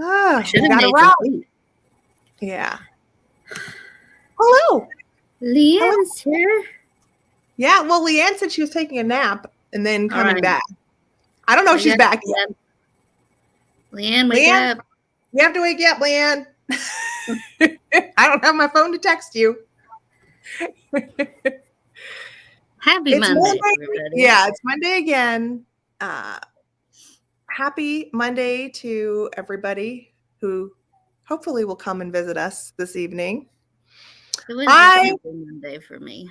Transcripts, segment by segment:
I should have made complete. Yeah. Hello. Leanne's here. Yeah, well, Leanne said she was taking a nap and then coming back. I don't know if she's back yet. Leanne, wake up. You have to wake up, Leanne. I don't have my phone to text you. Happy Monday, everybody. Yeah, it's Monday again. Happy Monday to everybody who hopefully will come and visit us this evening. It was a Super Monday for me.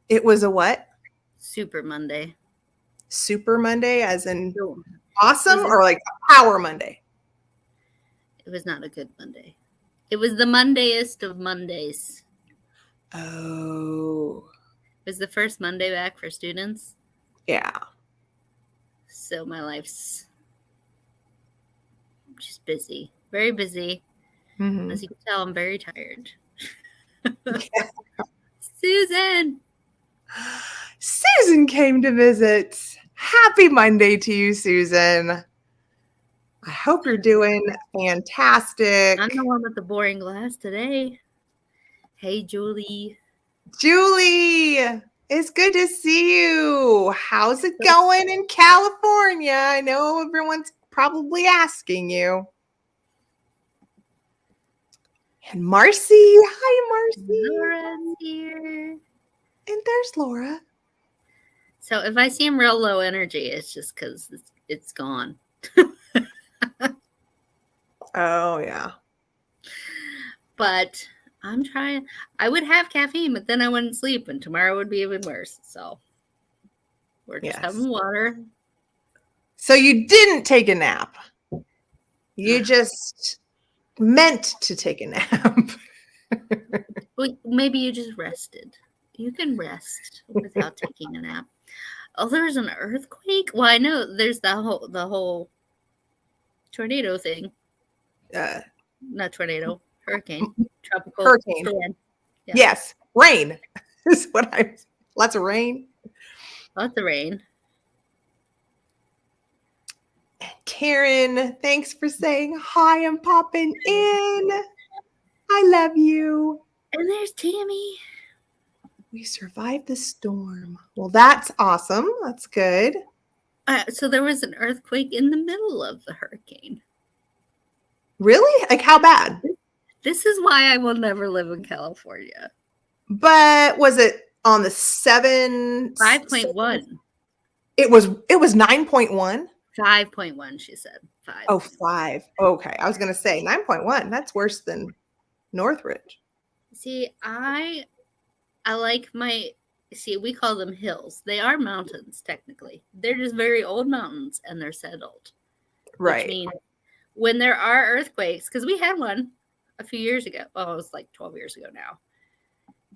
It was a what? Super Monday. Super Monday as in awesome or like Power Monday? It was not a good Monday. It was the Mondayest of Mondays. Oh. It was the first Monday back for students. Yeah. So my life's just busy. Very busy. Mm-hmm. As you can tell, I'm very tired. Susan! Susan came to visit. Happy Monday to you, Susan. I hope you're doing fantastic. I'm the one with the boring glass today. Hey, Julie. Julie, it's good to see you. How's it going in California? I know everyone's probably asking you. And Marcy. Hi, Marcy. Laura's here. And there's Laura. So if I seem real low energy, it's just because it's gone. Oh, yeah. But I'm trying. I would have caffeine, but then I wouldn't sleep, and tomorrow would be even worse. So we're just having water. So you didn't take a nap. You just meant to take a nap. Well, maybe you just rested. You can rest without taking a nap. Oh, there's an earthquake? Well, I know there's the whole tornado thing. Not tornado, hurricane. Tropical hurricane. Storm. Yeah. Yes, rain is what lots of rain. Lots of rain. And Karen, thanks for saying hi. I'm popping in. I love you. And there's Tammy. We survived the storm. Well, that's awesome. That's good. So there was an earthquake in the middle of the hurricane. Really? Like how bad? This is why I will never live in California. But was it on the 5.1? It was 9.1? 5.1, she said. 5. Oh, 5. Okay. I was going to say 9.1. That's worse than Northridge. See, I like we call them hills. They are mountains, technically. They're just very old mountains, and they're settled. Right. Which means when there are earthquakes, because we had one a few years ago. Well, it was like 12 years ago now.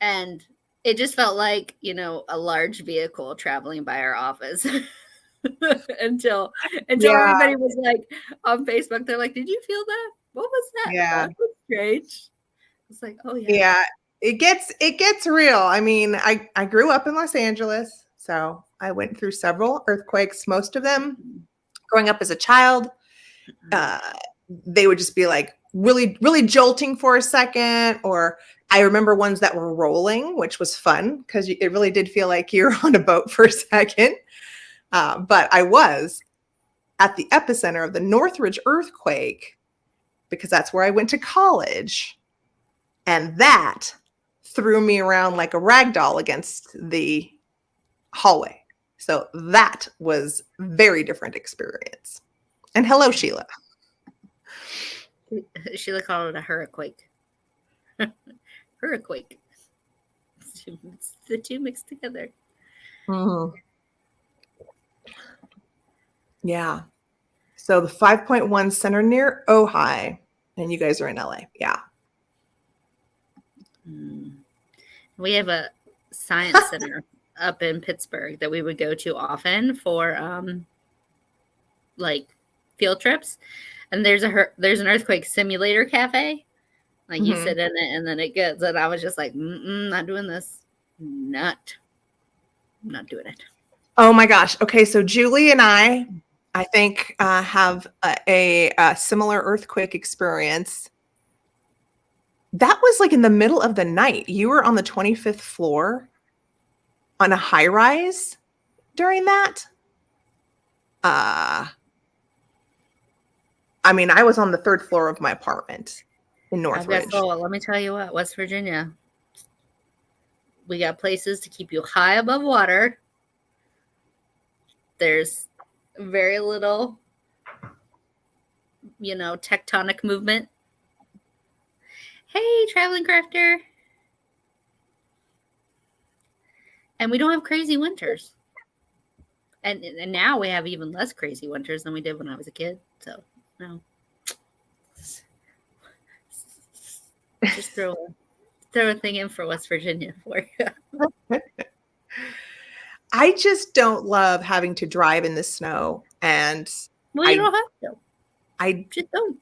And it just felt like, a large vehicle traveling by our office. until everybody was like on Facebook. They're like, did you feel that? What was that? Yeah. That was strange. It's like, oh, yeah. Yeah. It gets real. I mean, I grew up in Los Angeles, so I went through several earthquakes, most of them growing up as a child. They would just be like really, really jolting for a second. Or I remember ones that were rolling, which was fun because it really did feel like you were on a boat for a second. But I was at the epicenter of the Northridge earthquake because that's where I went to college. And that threw me around like a rag doll against the hallway. So that was a very different experience. And hello, Sheila. Sheila called it a hurricane. Hurricane. It's the two mixed together. Mm-hmm. Yeah. So the 5.1 center near Ojai, and you guys are in LA. Yeah. We have a science center up in Pittsburgh that we would go to often for like field trips. And there's an earthquake simulator cafe. Like you sit in it and then it gets, and I was just like, not doing this. Not doing it. Oh my gosh. Okay. So Julie and I I think have a similar earthquake experience. That was like in the middle of the night. You were on the 25th floor on a high rise during that. I mean, I was on the 3rd floor of my apartment in Northridge. Let me tell you what, West Virginia, we got places to keep you high above water. There's very little, tectonic movement. Hey, traveling crafter. And we don't have crazy winters. And now we have even less crazy winters than we did when I was a kid. So, no. Just throw a thing in for West Virginia for you. I just don't love having to drive in the snow, and well, you don't have to. I just don't.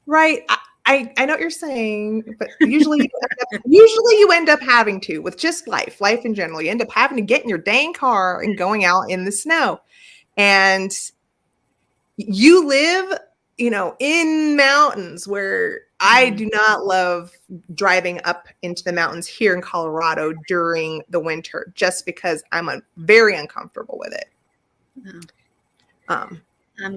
Right. I know what you're saying, but usually you end up having to, with just life in general. You end up having to get in your dang car and going out in the snow. And you live, in mountains where I do not love driving up into the mountains here in Colorado during the winter, just because I'm very uncomfortable with it. I'm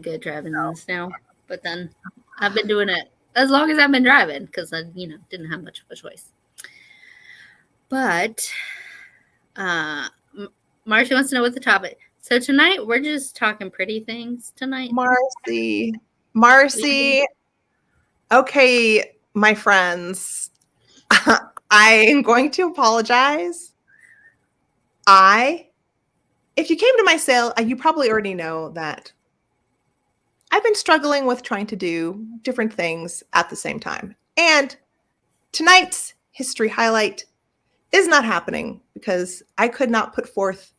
good driving in the snow, but then I've been doing it as long as I've been driving because I, didn't have much of a choice. But Marcy wants to know what the topic. So tonight we're just talking pretty things tonight. Marcy. Okay, my friends, I am going to apologize. If you came to my sale, you probably already know that I've been struggling with trying to do different things at the same time. And tonight's history highlight is not happening because I could not put forth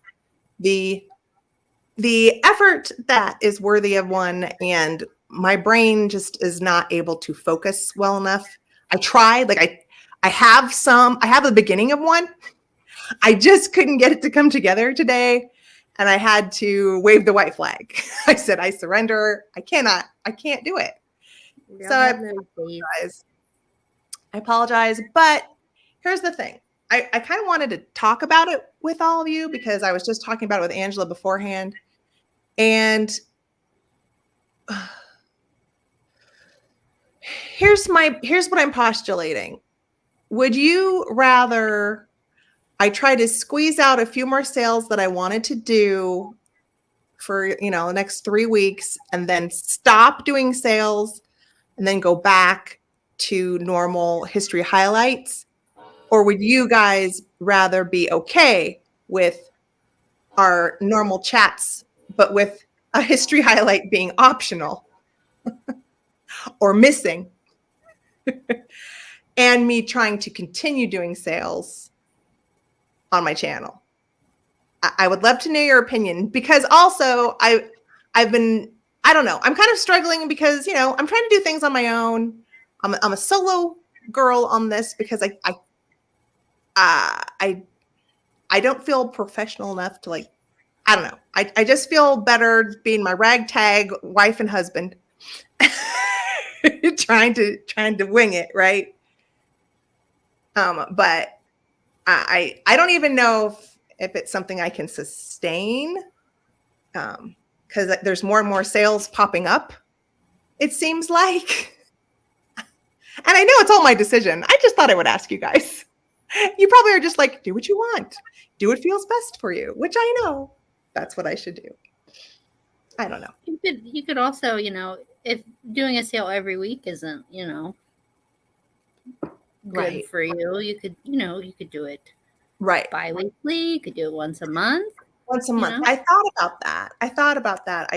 the effort that is worthy of one, and my brain just is not able to focus well enough. I tried, I have the beginning of one. I just couldn't get it to come together today. And I had to wave the white flag. I said, I surrender. I can't do it. So I apologize. But here's the thing. I kind of wanted to talk about it with all of you because I was just talking about it with Angela beforehand. And here's what I'm postulating. Would you rather I try to squeeze out a few more sales that I wanted to do for, the next 3 weeks and then stop doing sales and then go back to normal history highlights? Or would you guys rather be okay with our normal chats, but with a history highlight being optional or missing and me trying to continue doing sales on my channel? I would love to know your opinion, because also I've been, I don't know, I'm kind of struggling because, I'm trying to do things on my own. I'm a solo girl on this because I don't feel professional enough to, I don't know. I just feel better being my ragtag wife and husband trying to wing it, right? But I don't even know if it's something I can sustain, because there's more and more sales popping up, it seems like. And I know it's all my decision. I just thought I would ask you guys. You probably are just like, do what you want. Do what feels best for you, which I know that's what I should do. I don't know. You could also, if doing a sale every week isn't, good right for you, you could do it right bi-weekly. You could do it once a month. I thought about that.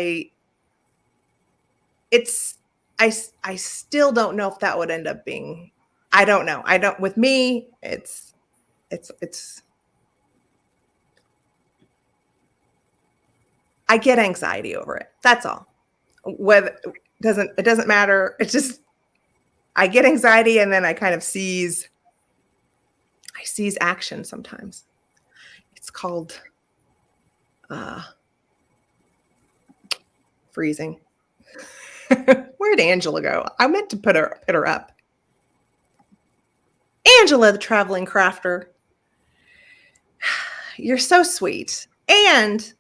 I still don't know if that would end up being, I don't know. With me, it's I get anxiety over it. That's all. It doesn't matter. It's just, I get anxiety and then I kind of seize action sometimes. It's called freezing. Where'd Angela go? I meant to put her up. Angela, the traveling crafter. You're so sweet. And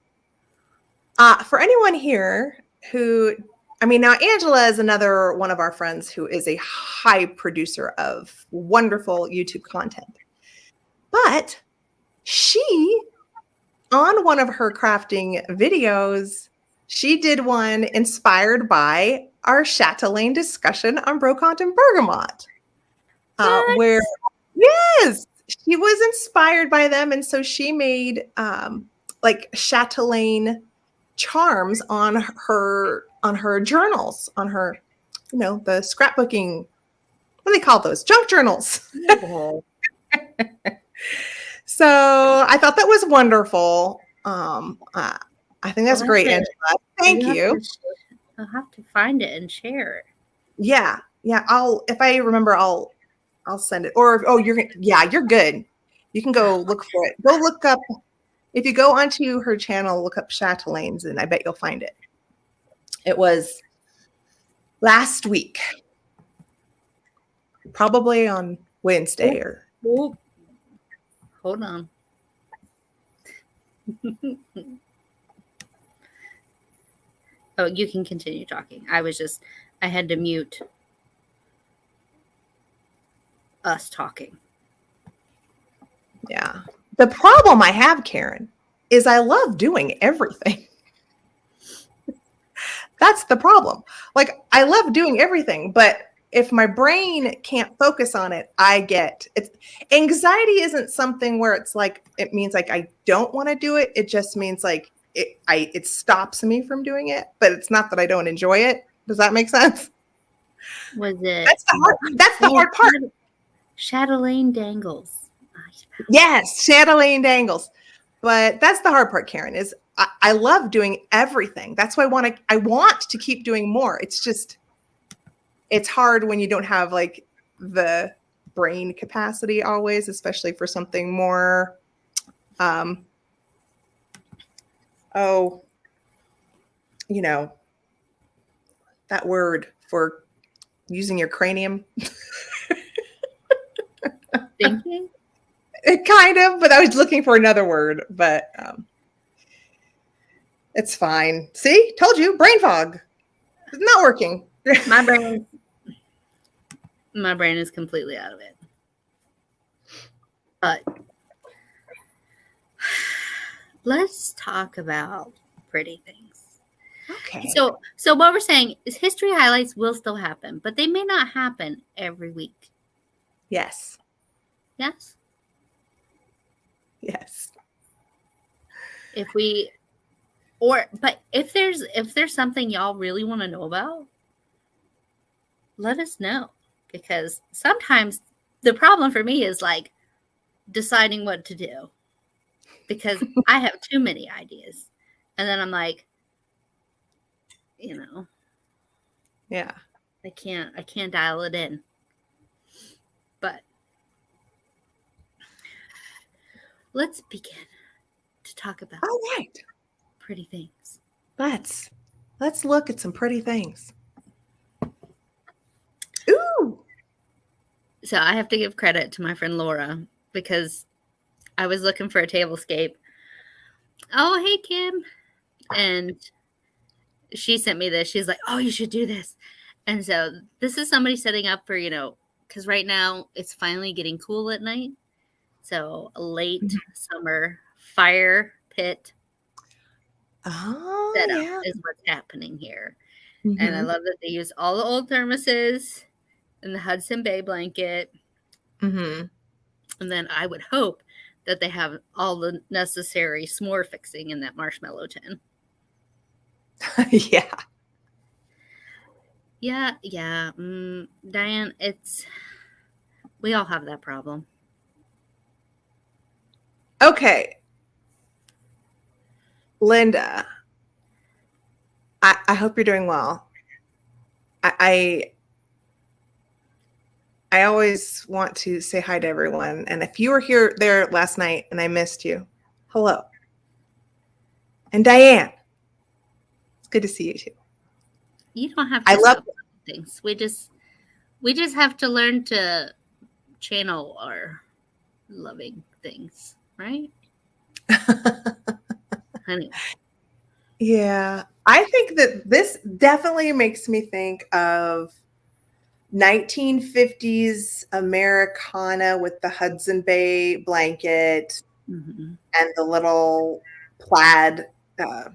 for anyone here who, now Angela is another one of our friends who is a high producer of wonderful YouTube content. But she, on one of her crafting videos, she did one inspired by our Chatelaine discussion on BROCANTE and BERGAMOT. Where, yes, she was inspired by them. And so she made like Chatelaine charms on her journals, on her, the scrapbooking. What do they call those? Junk journals. So I thought that was wonderful. I think that's great, Angela. Thank you. I'll have to find it and share it. Yeah. If I remember, I'll send it. Or you're good. You can go look for it. Go look up. If you go onto her channel, look up Chatelaines, and I bet you'll find it. It was last week, probably on Wednesday or. Hold on. Oh, you can continue talking. I had to mute us talking. Yeah. The problem I have, Karen, is I love doing everything. That's the problem. Like, I love doing everything, but if my brain can't focus on it, anxiety isn't something where it's like, it means like I don't want to do it. It just means like it stops me from doing it, but it's not that I don't enjoy it. Does that make sense? Was it? That's the hard part. Chatelaine dangles. Yes, Chatelaine dangles. But that's the hard part, Karen, is I love doing everything. That's why I want to keep doing more. It's just, it's hard when you don't have like the brain capacity always, especially for something more, that word for using your cranium. Thinking? Kind of, but I was looking for another word, but it's fine. See, told you, brain fog. It's not working. My brain is completely out of it. But let's talk about pretty things. Okay. So what we're saying is history highlights will still happen, but they may not happen every week. Yes. Yes? Yes. But if there's something y'all really want to know about, let us know. Because sometimes the problem for me is like deciding what to do. Because I have too many ideas. And then I'm like, yeah, I can't dial it in. But let's begin to talk about pretty things. Let's look at some pretty things. Ooh. So I have to give credit to my friend Laura because I was looking for a tablescape. Oh, hey, Kim. And she sent me this. She's like, oh, you should do this. And so this is somebody setting up for, because right now it's finally getting cool at night. So a late summer fire pit setup is what's happening here. Mm-hmm. And I love that they use all the old thermoses and the Hudson Bay blanket. Mm-hmm. And then I would hope that they have all the necessary s'more fixing in that marshmallow tin. Yeah. Yeah. Diane, we all have that problem. Okay. Linda, I hope you're doing well. I always want to say hi to everyone. And if you were there last night and I missed you, hello. And Diane, it's good to see you too. You don't have I to love stop things. We just have to learn to channel our loving things, right? Anyway. Yeah. I think that this definitely makes me think of 1950s Americana with the Hudson Bay blanket Mm-hmm. and the little plaid. Uh,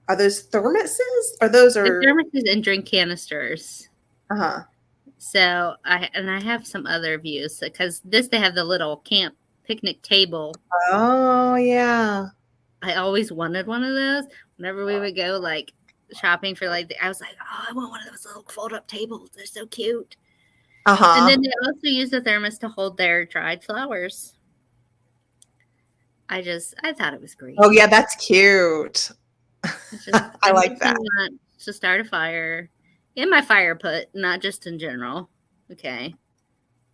are those thermoses? Or those The are? thermoses and drink canisters. Uh-huh. So I have some other views because they have the little camp picnic table. Oh yeah. I always wanted one of those. Whenever we would go like shopping for I was like, oh, I want one of those little fold up tables. They're so cute. And Uh-huh. then they also use the thermos to hold their dried flowers. I thought it was great. Oh yeah, that's cute. It's just I like that. want to start a fire in my fire pit, not just in general. Okay,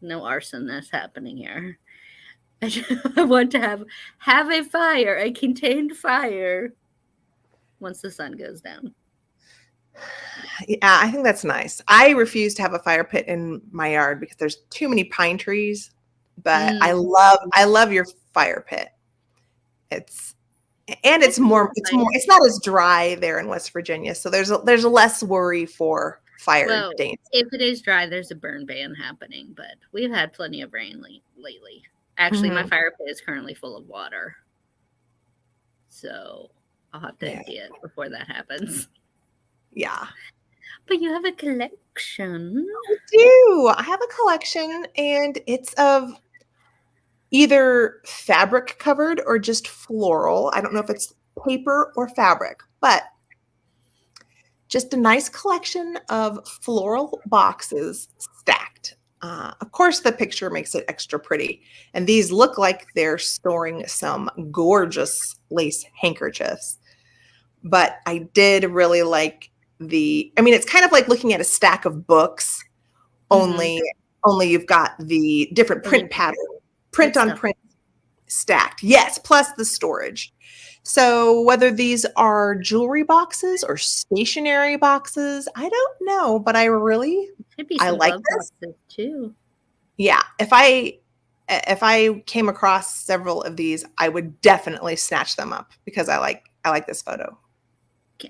no arsonness happening here. I want to have a fire, a contained fire, once the sun goes down. Yeah, I think that's nice. I refuse to have a fire pit in my yard because there's too many pine trees. But I love your fire pit. It's not as dry there in West Virginia, so there's less worry for fire danger. If it is dry, there's a burn ban happening, but we've had plenty of rain lately. Actually, my fire pit is currently full of water, so I'll have to empty it before that happens. Yeah. But you have a collection. I do. I have a collection, and it's of either fabric covered or just floral. I don't know if it's paper or fabric, but just a nice collection of floral boxes stacked. Of course, the picture makes it extra pretty. And these look like they're storing some gorgeous lace handkerchiefs. But I did really like it's kind of like looking at a stack of books, only you've got the different print pattern, print on print stacked. Yes, plus the storage. So whether these are jewelry boxes or stationery boxes, I don't know, but I like this too. Yeah, if I came across several of these, I would definitely snatch them up because I like this photo.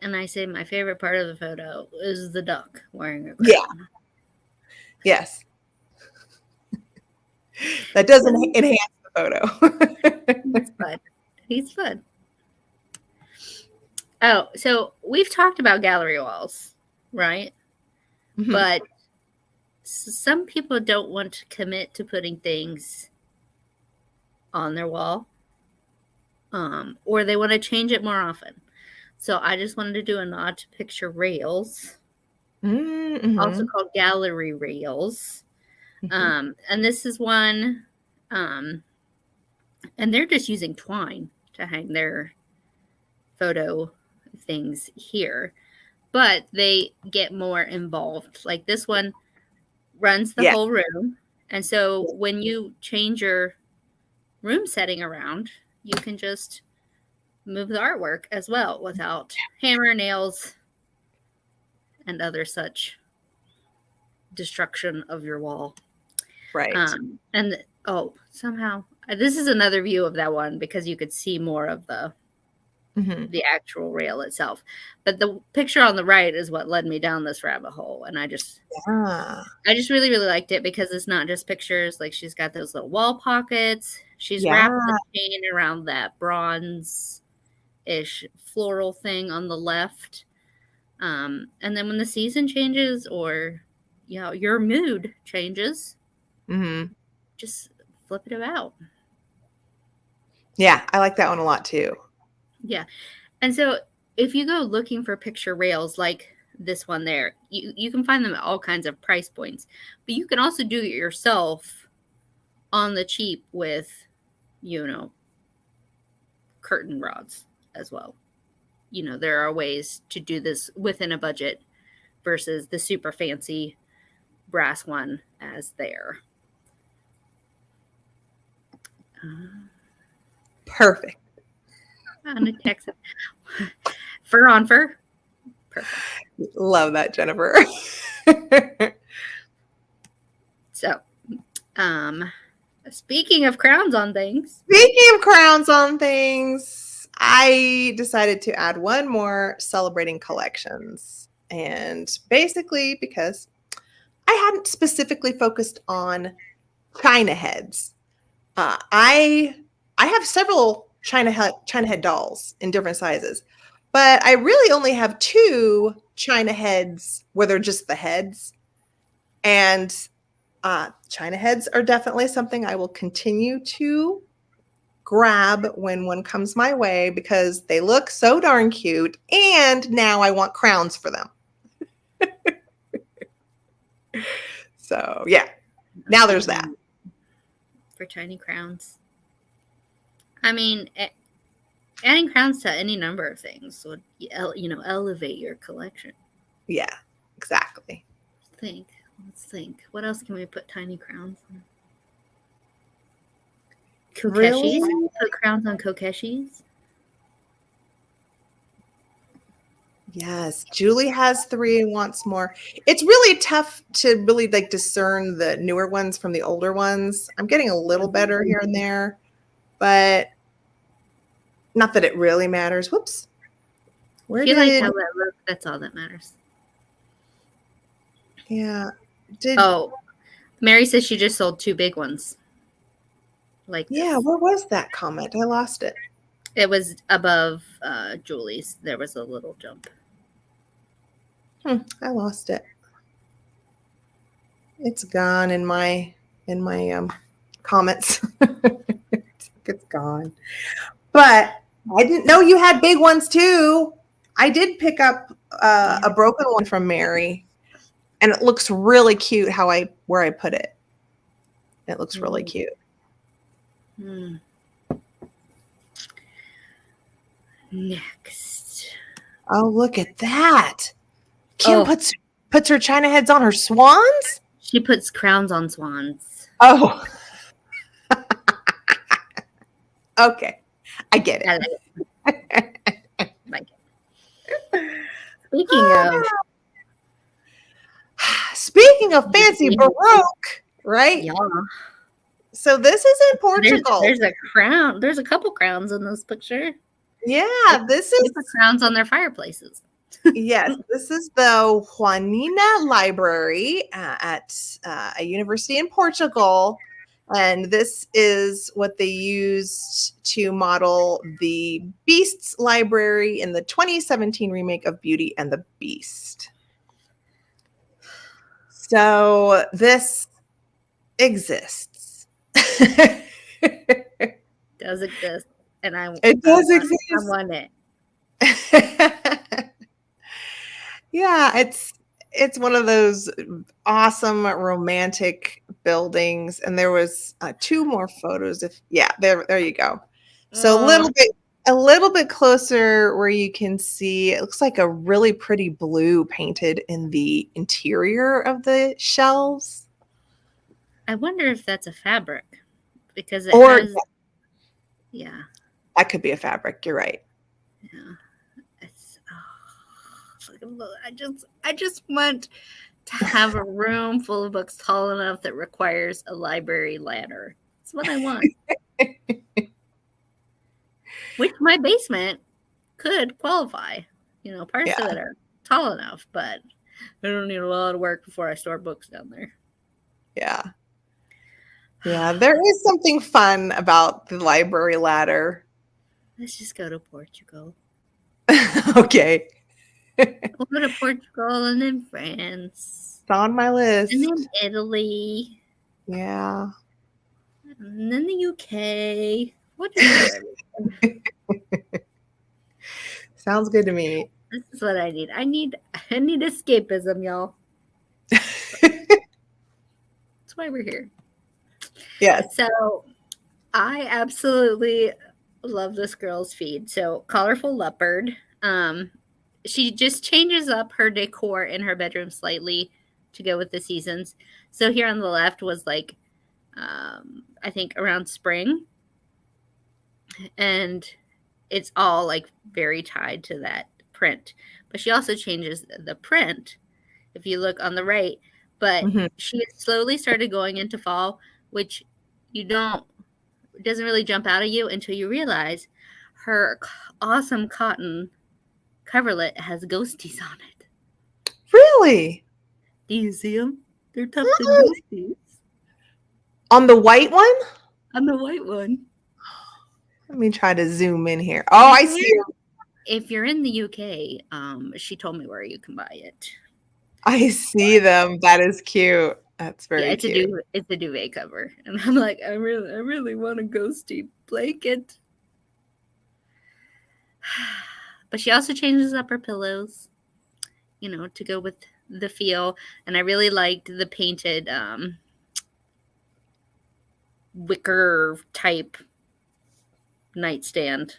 And I say my favorite part of the photo is the duck wearing a crown. Yeah. Yes. That doesn't enhance the photo. He's fun. Oh, so we've talked about gallery walls, right? Mm-hmm. But some people don't want to commit to putting things on their wall, or they want to change it more often. So I just wanted to do a nod to picture rails, also called gallery rails. And this is one, and they're just using twine to hang their photo things here, but they get more involved. Like this one runs the whole room, and so when you change your room setting around, you can just move the artwork as well without hammer, nails, and other such destruction of your wall. Right. Somehow this is another view of that one because you could see more of the actual rail itself. But the picture on the right is what led me down this rabbit hole. And I just really, really liked it because it's not just pictures. Like she's got those little wall pockets. She's wrapped the chain around that bronze-ish floral thing on the left. And then when the season changes or your mood changes, just flip it about. Yeah, I like that one a lot too. Yeah. And so if you go looking for picture rails like this one there, you can find them at all kinds of price points. But you can also do it yourself on the cheap with, curtain rods as well. There are ways to do this within a budget versus the super fancy brass one as there. Perfect. On a Texas fur on fur. Perfect. Love that, Jennifer. So, speaking of crowns on things. Speaking of crowns on things, I decided to add one more celebrating collections. And basically because I hadn't specifically focused on China heads. I have several China head dolls in different sizes, but I really only have 2 China heads where they're just the heads. And China heads are definitely something I will continue to grab when one comes my way because they look so darn cute. And now I want crowns for them. So, yeah. Now there's that. For tiny crowns. I mean, adding crowns to any number of things would, elevate your collection. Yeah, exactly. Let's think. What else can we put tiny crowns on? Really? Kokeshis? Put crowns on kokeshis? Yes, Julie has 3 and wants more. It's really tough to really like discern the newer ones from the older ones. I'm getting a little better here and there, but not that it really matters. Whoops. If you like how that looks, that's all that matters. Yeah. Mary says she just sold 2 big ones. Like this. Yeah, where was that comment? I lost it. It was above Julie's. There was a little jump. I lost it. It's gone in my comments. It's gone. But I didn't know you had big ones too. I did pick up a broken one from Mary, and it looks really cute where I put it. It looks really cute. Next. Oh, look at that. Kim puts her China heads on her swans? She puts crowns on swans. Oh. Okay. I get it. Like it. Speaking of fancy Baroque, right? Yeah. So this is in Portugal. There's a crown. There's a couple crowns in this picture. Yeah, this is put crowns on their fireplaces. Yes, this is the Juanina Library at a university in Portugal. And this is what they used to model the Beast's library in the 2017 remake of Beauty and the Beast. So this exists. Does exist. And it does exist. I want it. Yeah, it's one of those awesome romantic buildings, and there was 2 more photos. There you go. So a little bit closer where you can see it looks like a really pretty blue painted in the interior of the shelves. I wonder if that's a fabric because that could be a fabric. You're right. Yeah. I just want to have a room full of books tall enough that requires a library ladder. That's what I want. Which my basement could qualify. Parts of it are tall enough, but I don't need a lot of work before I store books down there. Yeah. Yeah, there is something fun about the library ladder. Let's just go to Portugal. Okay. We'll go to Portugal and then France. It's on my list. And then Italy. Yeah. And then the UK. What is it? Sounds good to me. This is what I need. I need escapism, y'all. That's why we're here. Yes. So I absolutely love this girl's feed. So Colorful Leopard. She just changes up her decor in her bedroom slightly to go with the seasons. So here on the left was like, I think around spring. And it's all like very tied to that print, but she also changes the print if you look on the right. But she slowly started going into fall, which it doesn't really jump out at you until you realize her awesome cotton coverlet has ghosties on it. Really? Do you see them? They're tufted ghosties. On the white one? On the white one. Let me try to zoom in here. Oh, I see them. If you're in the UK, she told me where you can buy it. I see them. That is cute. That's very cute. It's a duvet cover, and I'm like, I really want a ghosty blanket. But she also changes up her pillows, to go with the feel. And I really liked the painted wicker type nightstand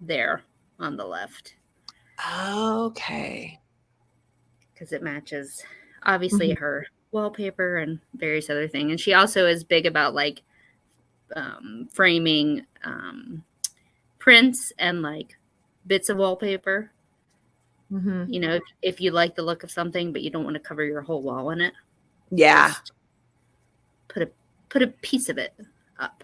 there on the left. Okay. Because it matches, obviously, her wallpaper and various other things. And she also is big about like framing prints and like bits of wallpaper. If you like the look of something but you don't want to cover your whole wall in it, just put a piece of it up.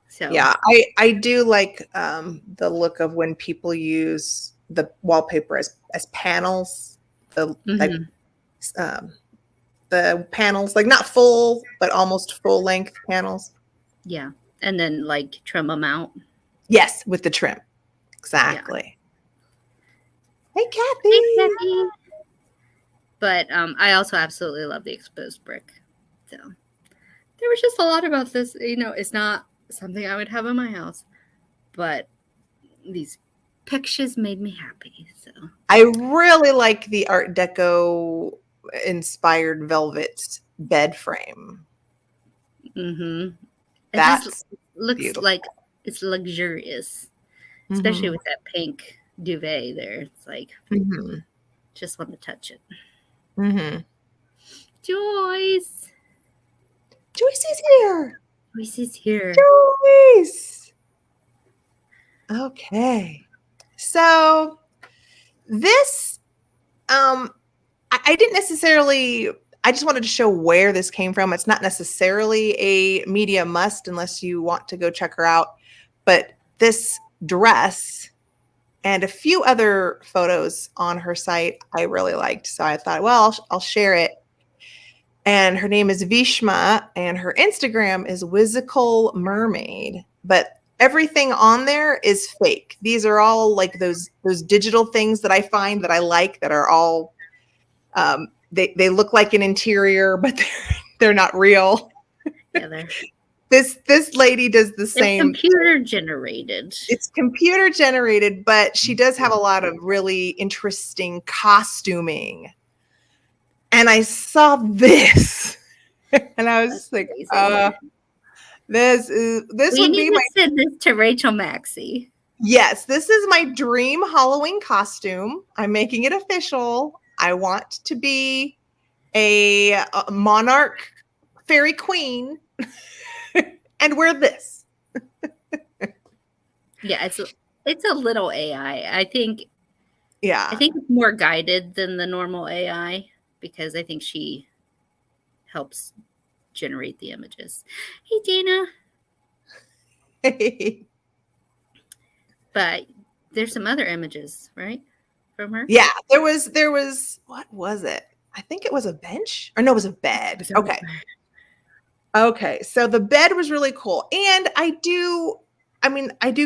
So yeah, I do like the look of when people use the wallpaper as panels, the panels, like not full but almost full length panels. Yeah, and then like trim them out. Yes, with the trim. Exactly. Yeah. Hey, Kathy. Hey, Kathy. But I also absolutely love the exposed brick. So there was just a lot about this. It's not something I would have in my house, but these pictures made me happy. So I really like the Art Deco inspired velvet bed frame. It just looks beautiful. Like it's luxurious, especially with that pink duvet there. It's like just want to touch it. Joyce is here. Joyce is here. Joyce. Okay. So this, I didn't necessarily, I just wanted to show where this came from. It's not necessarily a media must unless you want to go check her out. But this dress and a few other photos on her site I really liked. So I thought, well, I'll share it. And her name is Vishma, and her Instagram is Whimsical Mermaid. But everything on there is fake. These are all like those digital things that I find that I like that are all they look like an interior, but they're not real. Yeah, this lady does the same. It's computer generated. It's computer generated, but she does have a lot of really interesting costuming. And I saw this, and I was like, this would be my. Send this to Rachel Maxey. Yes, this is my dream Halloween costume. I'm making it official. I want to be a monarch fairy queen and wear this. Yeah, it's a little AI. I think. Yeah, I think it's more guided than the normal AI because I think she helps generate the images. Hey, Dana. Hey. But there's some other images, right, from her? Yeah, there was what was it? I think it was a bench, or no, it was a bed. Okay, so the bed was really cool, and I do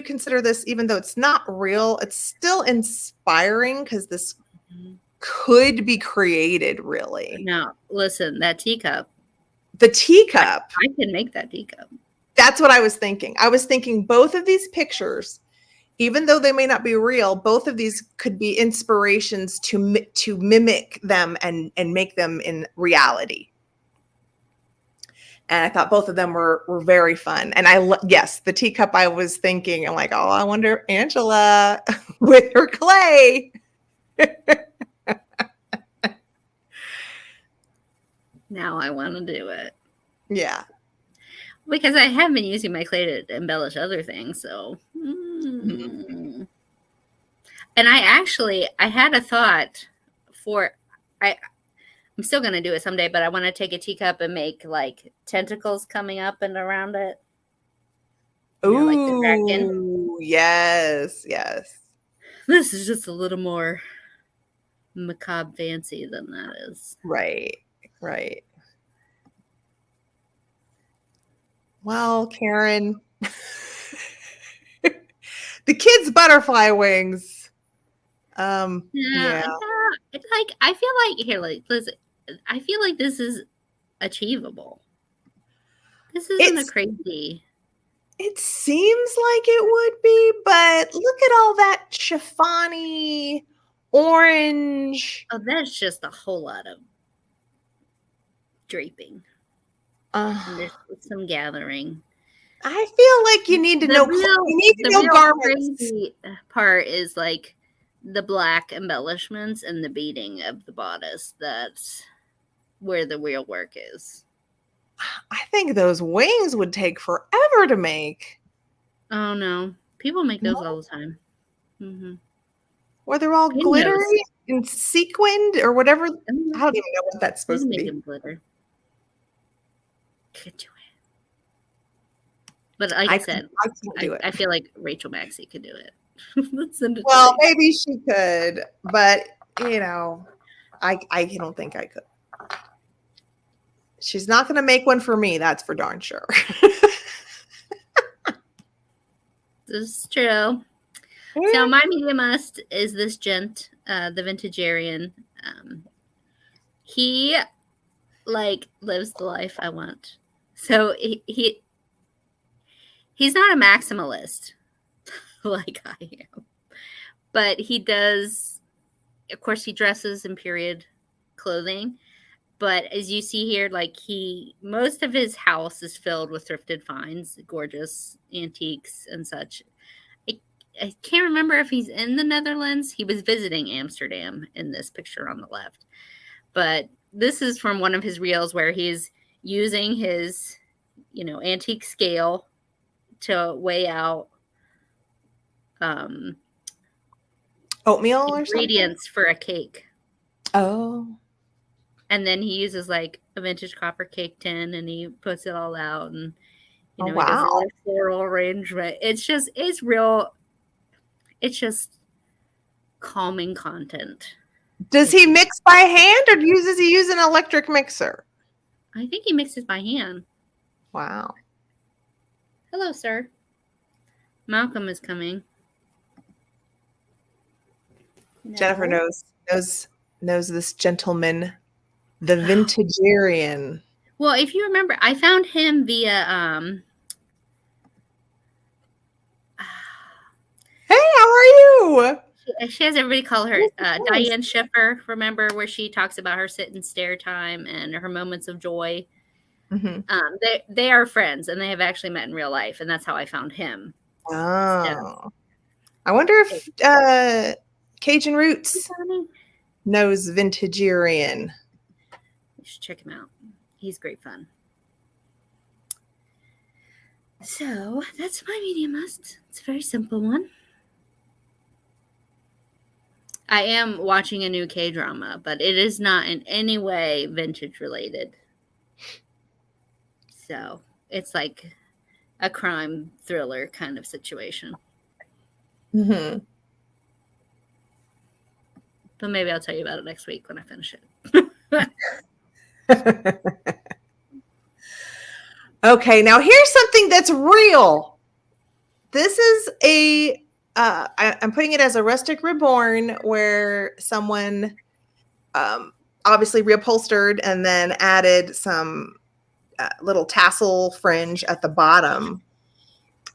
consider this, even though it's not real, it's still inspiring because this could be created, really. Now, listen, that teacup. The teacup. I can make that teacup. That's what I was thinking. I was thinking both of these pictures, even though they may not be real, both of these could be inspirations to mimic them and make them in reality. And I thought both of them were very fun. And yes, the teacup, I was thinking, I'm like, oh, I wonder Angela with her clay. Now I want to do it. Yeah. Because I have been using my clay to embellish other things. So, and And I had a thought for, I'm still going to do it someday, but I want to take a teacup and make like tentacles coming up and around it. You know, like the dragon. Ooh, yes, yes. This is just a little more macabre fancy than that is. Right, right. Well, Karen, the kids' butterfly wings. Yeah. Like I feel like here, like listen, I feel like this is achievable. This isn't a crazy. It seems like it would be, but look at all that chiffony orange. Oh, that's just a whole lot of draping. And there's some gathering. I feel like you need to know. You need to know garments. Crazy part is like the black embellishments and the beading of the bodice. That's where the real work is. I think those wings would take forever to make. Oh no, people make those all the time. Mm-hmm. Where they're all glittery and sequined or whatever. I don't even know what that's supposed to be. Make them glitter. Could do it. But like I said, I can't do it. I feel like Rachel Maxey could do it. Let's send it well, maybe she could, but you know, I don't think I could. She's not going to make one for me. That's for darn sure. This is true. So my media must is this gent, the Vintagarian. He like lives the life I want. So he's not a maximalist like I am, but he does. Of course, he dresses in period clothing. But as you see here, like most of his house is filled with thrifted finds, gorgeous antiques and such. I can't remember if he's in the Netherlands. He was visiting Amsterdam in this picture on the left. But this is from one of his reels where he's using his, antique scale to weigh out oatmeal or ingredients for a cake. Oh. And then he uses like a vintage copper cake tin and he puts it all out and wow. He does a floral arrangement. It's just calming content. Does he mix by hand or does he use an electric mixer? I think he mixes by hand. Wow. Hello, sir. Malcolm is coming. No. Jennifer knows this gentleman, the Vintagarian. Well, if you remember, I found him via Hey, how are you? She has everybody call her Diane Schiffer. Remember where she talks about her sit and stare time and her moments of joy? Mm-hmm. They are friends and they have actually met in real life, and that's how I found him. Oh, so, I wonder if Cajun Roots knows Vintagarian. You should check him out. He's great fun. So that's my media must. It's a very simple one. I am watching a new K-drama, but it is not in any way vintage related. So it's like a crime thriller kind of situation. Mm-hmm. But maybe I'll tell you about it next week when I finish it. Okay, now here's something that's real. This is I'm putting it as a rustic reborn where someone obviously reupholstered and then added some little tassel fringe at the bottom.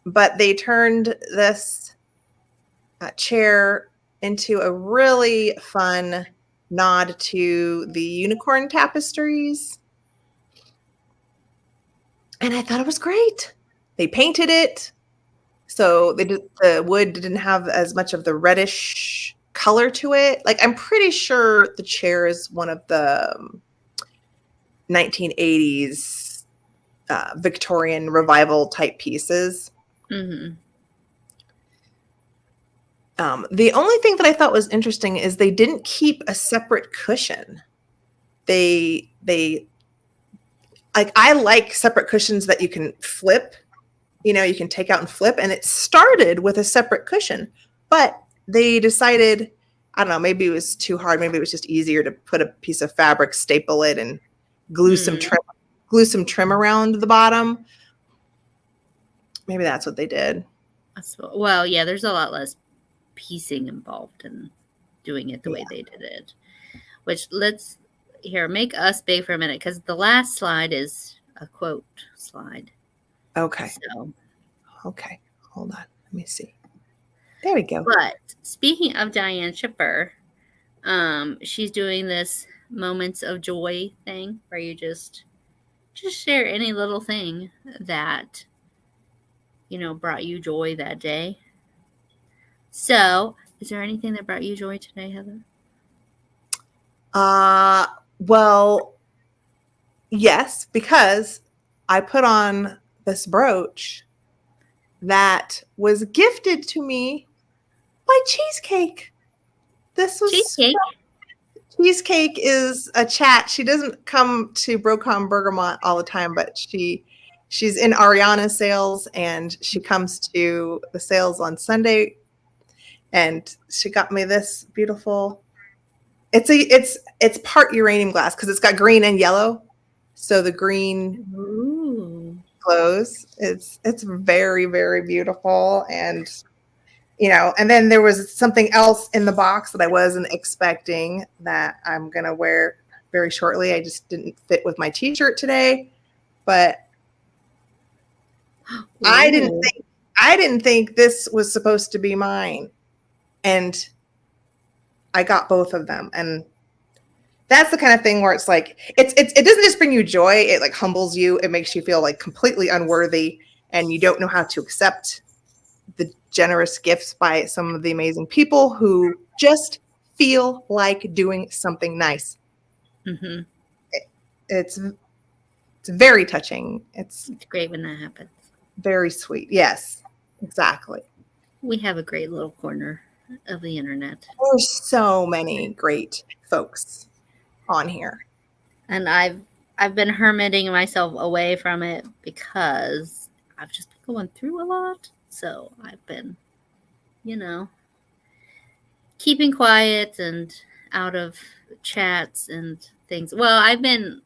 But they turned this chair into a really fun nod to the unicorn tapestries. And I thought it was great. They painted it. So the wood didn't have as much of the reddish color to it. Like, I'm pretty sure the chair is one of the 1980s Victorian revival type pieces. Mm-hmm. The only thing that I thought was interesting is they didn't keep a separate cushion. They like, I like separate cushions that you can flip, you can take out and flip. And it started with a separate cushion, but they decided, I don't know, maybe it was too hard. Maybe it was just easier to put a piece of fabric, staple it, and glue some trim around the bottom. Maybe that's what they did. Well, yeah, there's a lot less piecing involved in doing it the way they did it. Which make us big for a minute, because the last slide is a quote slide. Okay. Okay. Hold on. Let me see. There we go. But speaking of Diane Schiffer, she's doing this moments of joy thing where you just share any little thing that, brought you joy that day. So, is there anything that brought you joy today, Heather? Well, yes, because I put on this brooch that was gifted to me by Cheesecake. This was Cheesecake. Cheesecake is a chat. She doesn't come to BROCANTE BERGAMOT all the time, but she's in Ariana's sales, and she comes to the sales on Sunday. And she got me this beautiful. It's part uranium glass because it's got green and yellow, so the green glows. It's very, very beautiful, and and then there was something else in the box that I wasn't expecting that I'm gonna wear very shortly. I just didn't fit with my t-shirt today, but I didn't think this was supposed to be mine, and I got both of them. And that's the kind of thing where it's like, it doesn't just bring you joy. It like humbles you. It makes you feel like completely unworthy, and you don't know how to accept the generous gifts by some of the amazing people who just feel like doing something nice. Mm-hmm. It's very touching. It's great when that happens. Very sweet. Yes, exactly. We have a great little corner of the internet. There's so many great folks on here, and I've been hermiting myself away from it because I've just been going through a lot. So I've been, keeping quiet and out of chats and things. Well, I've been,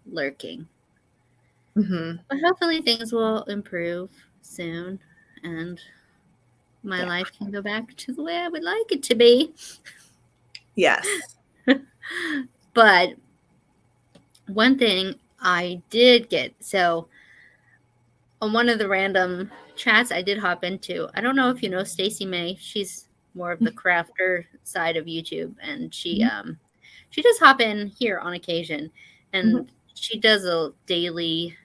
lurking. Mm-hmm. But hopefully things will improve soon, and my life can go back to the way I would like it to be. Yes. But one thing I did get, so on one of the random chats I did hop into, I don't know if you know Stacey May. She's more of the crafter side of YouTube, and she does hop in here on occasion, and she does a daily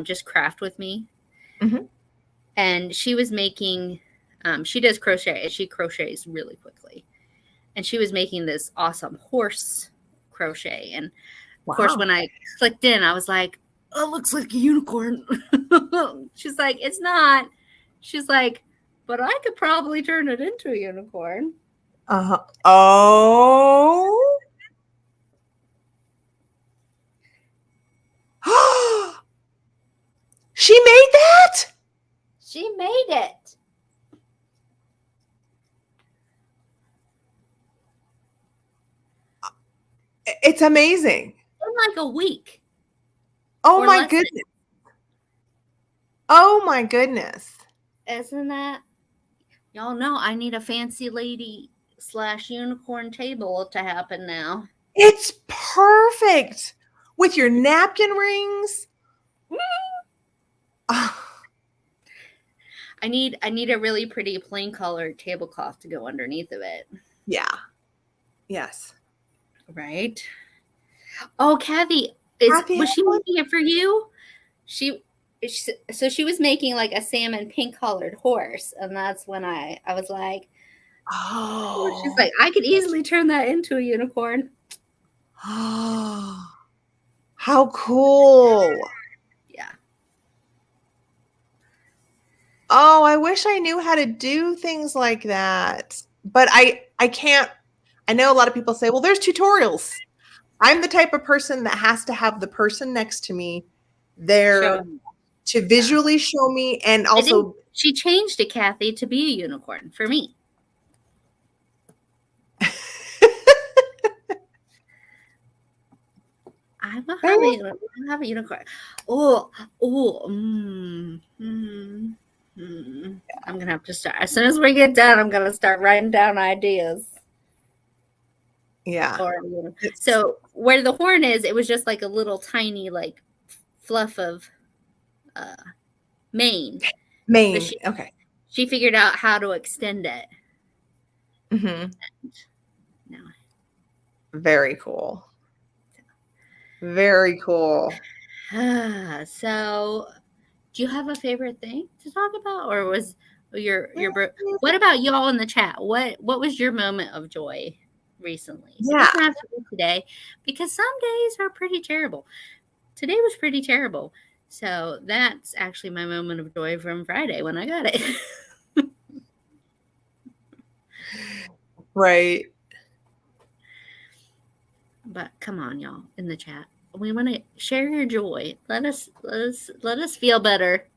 just craft with me. And she was making, she does crochet, and she crochets really quickly. And she was making this awesome horse crochet. And of course, when I clicked in, I was like, oh, it looks like a unicorn. She's like, it's not. She's like, but I could probably turn it into a unicorn. Oh. She made that? She made it. It's amazing. In like a week. Oh my goodness. Oh my goodness. Isn't that? Y'all know I need a fancy lady / unicorn table to happen now. It's perfect with your napkin rings. I need a really pretty plain colored tablecloth to go underneath of it. Yeah. Yes. Right. Oh, Kathy, was she making it for you? So she was making like a salmon pink colored horse, and that's when I was like, oh, she's like, I could easily turn that into a unicorn. Oh, how cool. Yeah. Oh, I wish I knew how to do things like that. But I can't. I know a lot of people say, well, there's tutorials. I'm the type of person that has to have the person next to me there Showing. to visually show me, and also She changed it, Kathy, to be a unicorn for me. I will have a unicorn. I'm gonna have to start as soon as we get done. I'm gonna start writing down ideas. Yeah. So where the horn is, it was just like a little tiny like fluff of mane. Mane. Okay. She figured out how to extend it. Mm-hmm. No. Very cool. Very cool. So, do you have a favorite thing to talk about, or was your what about y'all in the chat? What was your moment of joy recently? Yeah. It doesn't have to be today, because some days are pretty terrible. Today was pretty terrible. So that's actually my moment of joy from Friday when I got it. Right. But come on, y'all, in the chat. We want to share your joy. Let us feel better.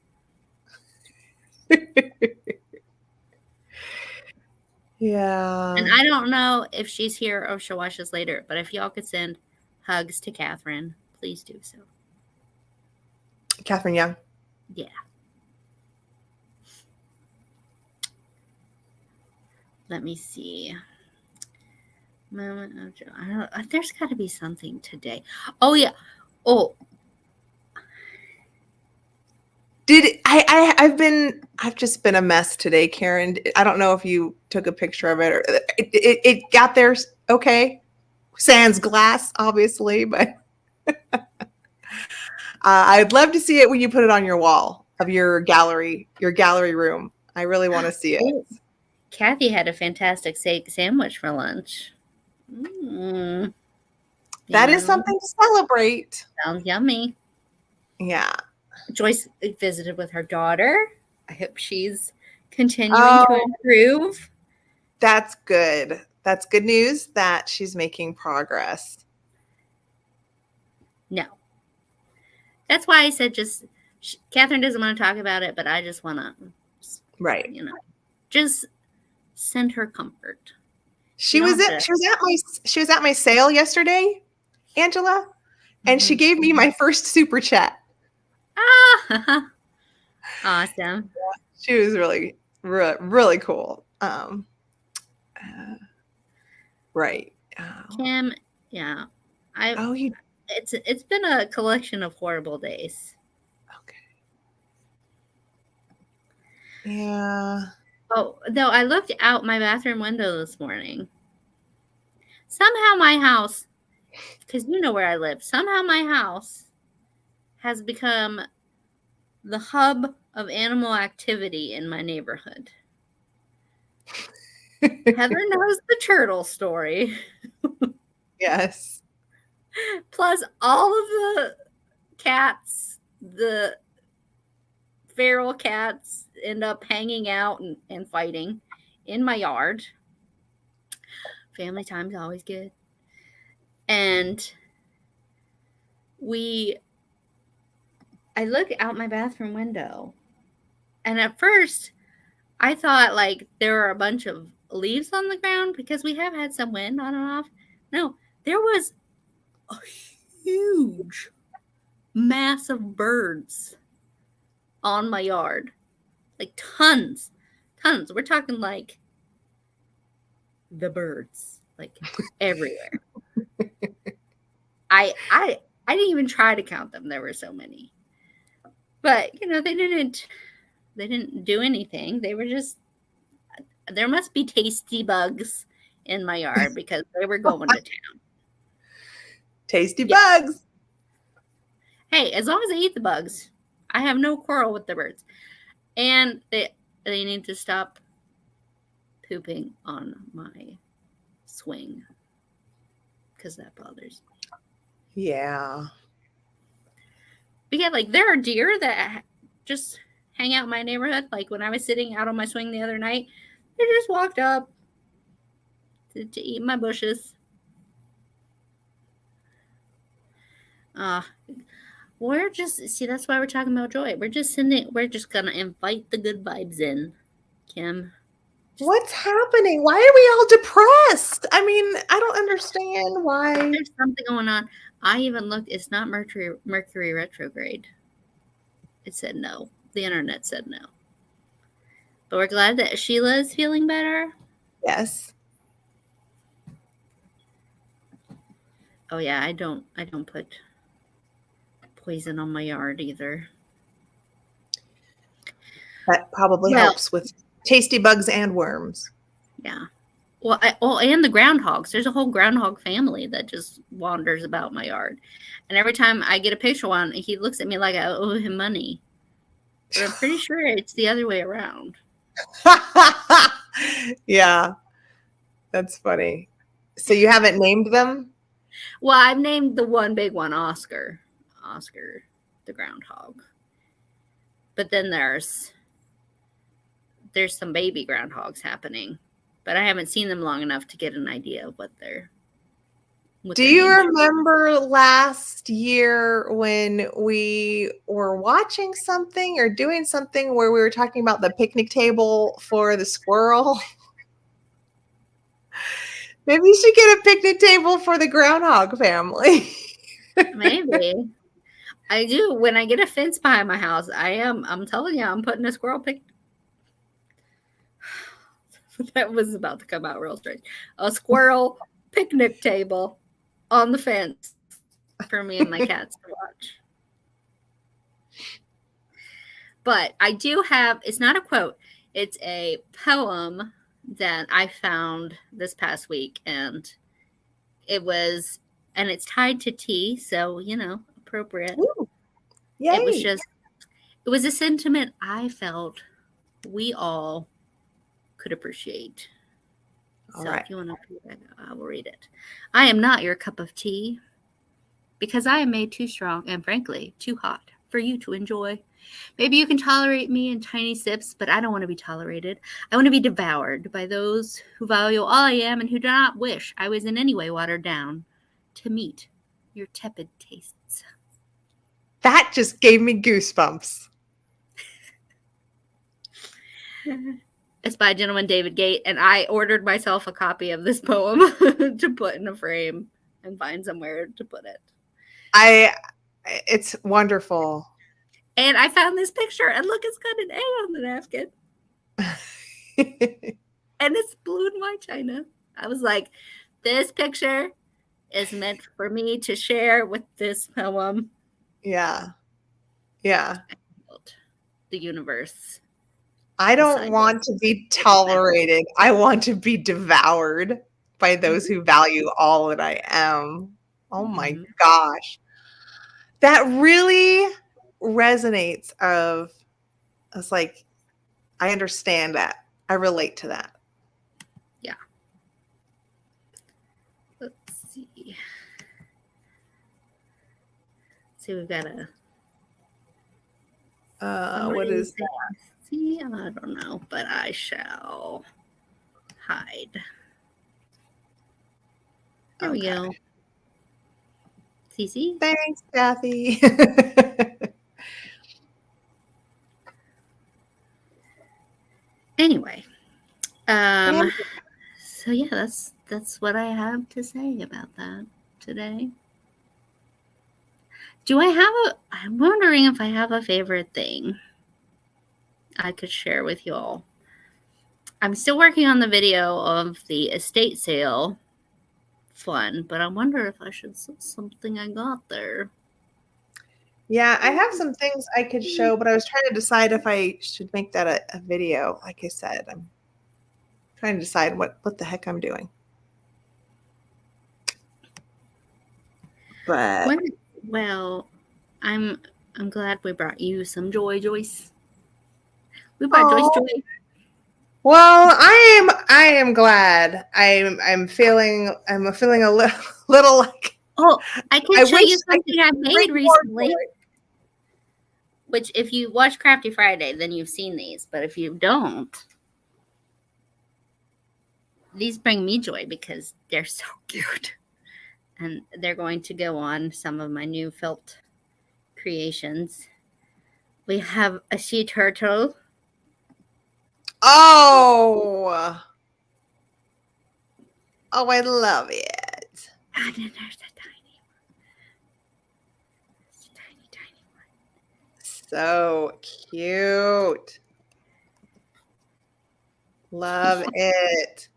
Yeah. And I don't know if she's here or if she'll watch this later, but if y'all could send hugs to Catherine, please do so. Catherine Young. Yeah. Let me see. Moment of joy. There's got to be something today. Oh yeah. Oh. I've just been a mess today, Karen. I don't know if you took a picture of it or it got there okay. Sans glass, obviously, but I'd love to see it when you put it on your wall of your gallery room. I really want to see it. Kathy had a fantastic sandwich for lunch. That is something to celebrate. Sounds yummy. Yeah. Joyce visited with her daughter. I hope she's continuing to improve. That's good. That's good news that she's making progress. No. That's why I said Catherine doesn't want to talk about it, but I just want to, right. Just send her comfort. She was at my sale yesterday, Angela, and she gave me my first super chat. Ah, awesome. She was really, really cool. Right. Kim, yeah. It's been a collection of horrible days. Okay. Yeah. Oh, though I looked out my bathroom window this morning. Somehow my house, because you know where I live, somehow my house has become the hub of animal activity in my neighborhood. Heather knows the turtle story. Yes. Plus all of the cats, the feral cats end up hanging out and fighting in my yard. Family time's always good. And I look out my bathroom window, and at first I thought like there were a bunch of leaves on the ground because we have had some wind on and off. No, there was a huge mass of birds on my yard. Like tons. We're talking like the birds, like everywhere. I didn't even try to count them. There were so many. But, they didn't do anything. They were just, there must be tasty bugs in my yard because they were going to town. Tasty bugs. Hey, as long as they eat the bugs, I have no quarrel with the birds. And they need to stop pooping on my swing because that bothers me. Yeah. But yeah, like there are deer that just hang out in my neighborhood. Like when I was sitting out on my swing the other night, they just walked up to eat my bushes. We're just, see, that's why we're talking about joy. We're just going to invite the good vibes in, Kim. What's happening? Why are we all depressed? I mean, I don't understand why. There's something going on. I even looked. It's not Mercury retrograde. It said no. The internet said no. But we're glad that Sheila is feeling better. Yes. Oh yeah, I don't put poison on my yard either. That probably helps with tasty bugs and worms. Yeah. Well, and the groundhogs. There's a whole groundhog family that just wanders about my yard. And every time I get a picture of one, he looks at me like I owe him money. But I'm pretty sure it's the other way around. Yeah. That's funny. So you haven't named them? Well, I've named the one big one Oscar. Oscar, the groundhog. But then there's some baby groundhogs happening. But I haven't seen them long enough to get an idea of what they're. Do you remember last year when we were watching something or doing something where we were talking about the picnic table for the squirrel? Maybe you should get a picnic table for the groundhog family. Maybe. I do. When I get a fence behind my house, I'm telling you, I'm putting a squirrel that was about to come out real strange. A squirrel picnic table on the fence for me and my cats to watch. But I do have, it's not a quote, it's a poem that I found this past week, and it's tied to tea, so, appropriate. Ooh, yay. It was a sentiment I felt we all could appreciate. All so right. If you want to read it, I will read it. I am not your cup of tea because I am made too strong and frankly too hot for you to enjoy. Maybe you can tolerate me in tiny sips, but I don't want to be tolerated. I want to be devoured by those who value all I am and who do not wish I was in any way watered down to meet your tepid tastes. That just gave me goosebumps. It's by gentleman David Gate, and I ordered myself a copy of this poem to put in a frame and find somewhere to put it. It's wonderful. And I found this picture, and look, it's got an A on the napkin. And it's blue and white china. I was like, this picture is meant for me to share with this poem. Yeah. Yeah. The universe. I don't want to be tolerated. I want to be devoured by those who value all that I am. Oh my gosh. That really resonates it's like, I understand that. I relate to that. Yeah. Let's see. We've got what is that? See, I don't know, but I shall hide. There we go. Cece? Thanks, Kathy. Anyway, so yeah, that's what I have to say about that today. I'm wondering if I have a favorite thing I could share with you all. I'm still working on the video of the estate sale fun, but I wonder if I should say something I got there. Yeah, I have some things I could show, but I was trying to decide if I should make that a video. Like I said, I'm trying to decide what the heck I'm doing. But well, I'm glad we brought you some joy, Joyce. We brought Joyce joy. Well, I am glad. I'm feeling a little like. Oh, I can show you something I made recently. which if you watch Crafty Friday, then you've seen these. But if you don't, these bring me joy because they're so cute. And they're going to go on some of my new felt creations. We have a sea turtle. Oh, I love it. And then there's a tiny one. It's a tiny, tiny one. So cute. Love it.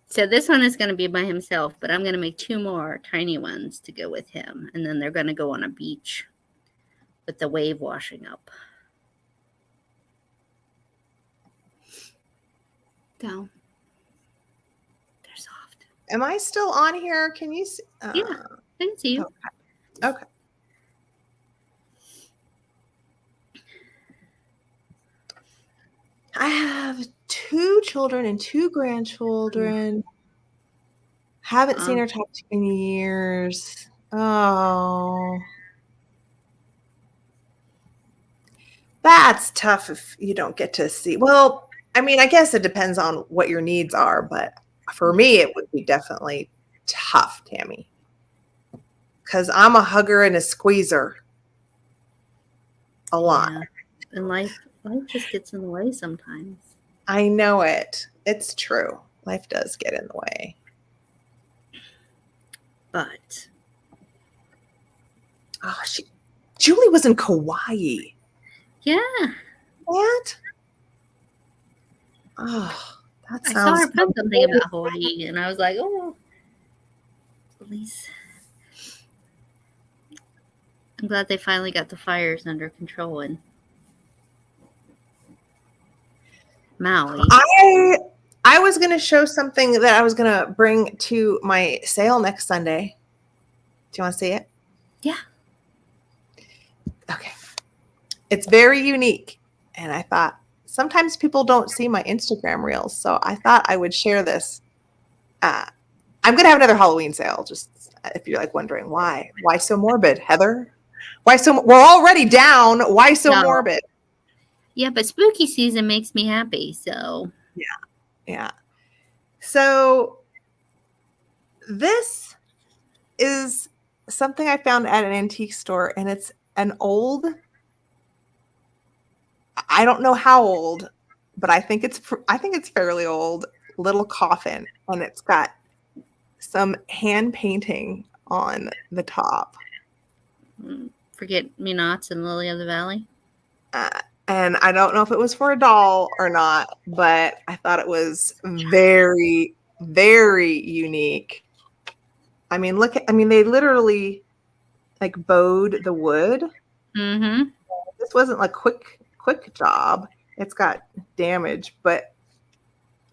So this one is going to be by himself, but I'm going to make 2 more tiny ones to go with him. And then they're going to go on a beach with the wave washing up. So they're soft. Am I still on here? Can you see? Yeah, I can see you. Okay. I have 2 children and 2 grandchildren. Haven't seen her talk to in years. Oh. That's tough if you don't get to see. Well, I mean, I guess it depends on what your needs are, but for me, it would be definitely tough, Tammy. Because I'm a hugger and a squeezer. A lot. Yeah. And life just gets in the way sometimes. I know it. It's true. Life does get in the way. But Julie was in Kauai. yeah. What? Oh, that sounds. I saw her post something about Hawaii, and I was like, oh, at least I'm glad they finally got the fires under control in Maui. I was going to show something that I was going to bring to my sale next Sunday. Do you want to see it? Yeah. Okay. It's very unique. And I thought sometimes people don't see my Instagram reels. So I thought I would share this. I'm going to have another Halloween sale. Just if you're like wondering why so morbid, Heather? We're already down. Why so morbid? Yeah, but spooky season makes me happy. So yeah. So this is something I found at an antique store, and it's an old, I don't know how old, but I think it's fairly old, little coffin, and it's got some hand painting on the top. Forget-me-nots and Lily of the Valley. And I don't know if it was for a doll or not, but I thought it was very, very unique. I mean, they literally like bowed the wood. Mm-hmm. This wasn't a quick job. It's got damage, but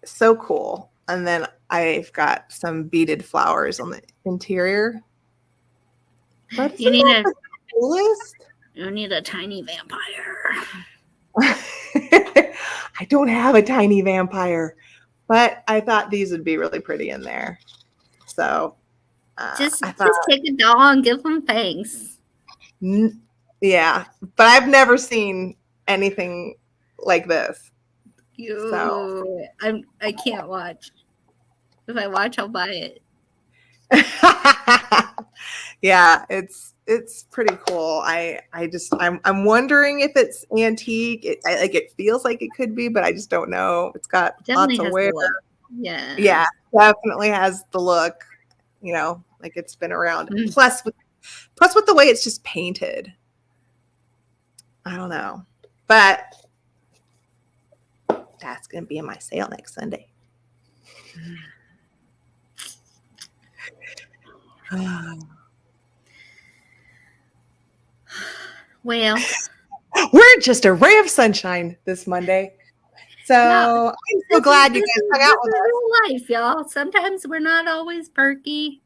so cool. And then I've got some beaded flowers on the interior. But You need a tiny vampire. I don't have a tiny vampire, but I thought these would be really pretty in there. So just take a doll and give them fangs. Yeah, but I've never seen anything like this. So I can't watch. If I watch, I'll buy it. Yeah, it's pretty cool. I'm wondering if it's antique. It feels like it could be, but I just don't know. It's got lots of wear. Yeah, definitely has the look. You know, like it's been around. Plus with the way it's just painted. I don't know, but that's gonna be in my sale next Sunday. Well, we're just a ray of sunshine this Monday. So I'm so glad you guys hung out with us. Real life, y'all. Sometimes we're not always perky,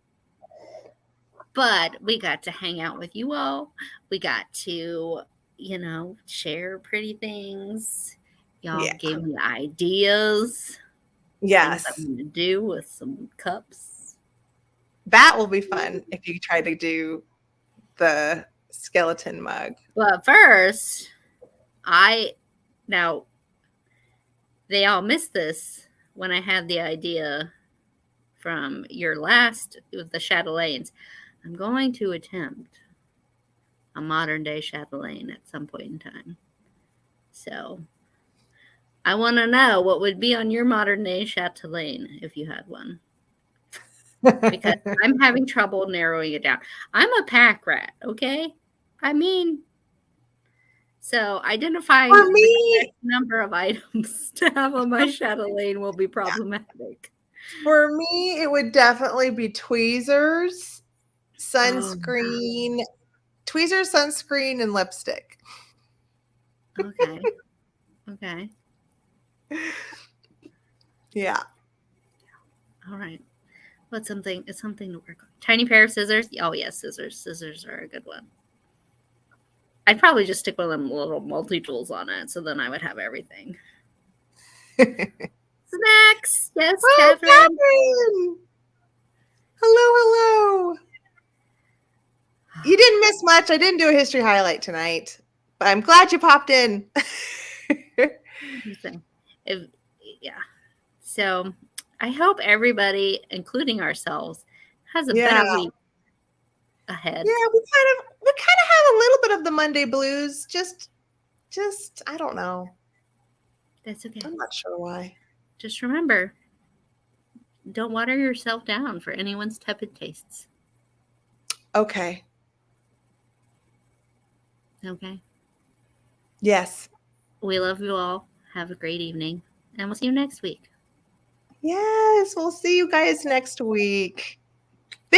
but we got to hang out with you all. We got to, share pretty things. Y'all gave me ideas. Yes. Things I'm going to do with some cups. That will be fun if you try to do the skeleton mug. Well, first, Now they all missed this when I had the idea from your last with the chatelaines. I'm going to attempt a modern day chatelaine at some point in time. So I want to know what would be on your modern day chatelaine if you had one. Because I'm having trouble narrowing it down. I'm a pack rat, okay? I mean, so identifying For the me, correct number of items to have on my chatelaine will be problematic. For me, it would definitely be tweezers, Oh, tweezers, sunscreen, and lipstick. okay. Okay. Yeah. All right. It's something to work on. Tiny pair of scissors. Oh yes, scissors. Scissors are a good one. I'd probably just stick one of them little multi-tools on it, so then I would have everything. Snacks. Yes, Catherine. Catherine. Hello. You didn't miss much. I didn't do a history highlight tonight, but I'm glad you popped in. Yeah. So I hope everybody, including ourselves, has a better week ahead. Yeah, we kind of have a little bit of the Monday blues. Just I don't know. That's okay. I'm not sure why. Just remember, don't water yourself down for anyone's tepid tastes. Okay. Okay. Yes. We love you all. Have a great evening, and we'll see you next week. Yes, we'll see you guys next week.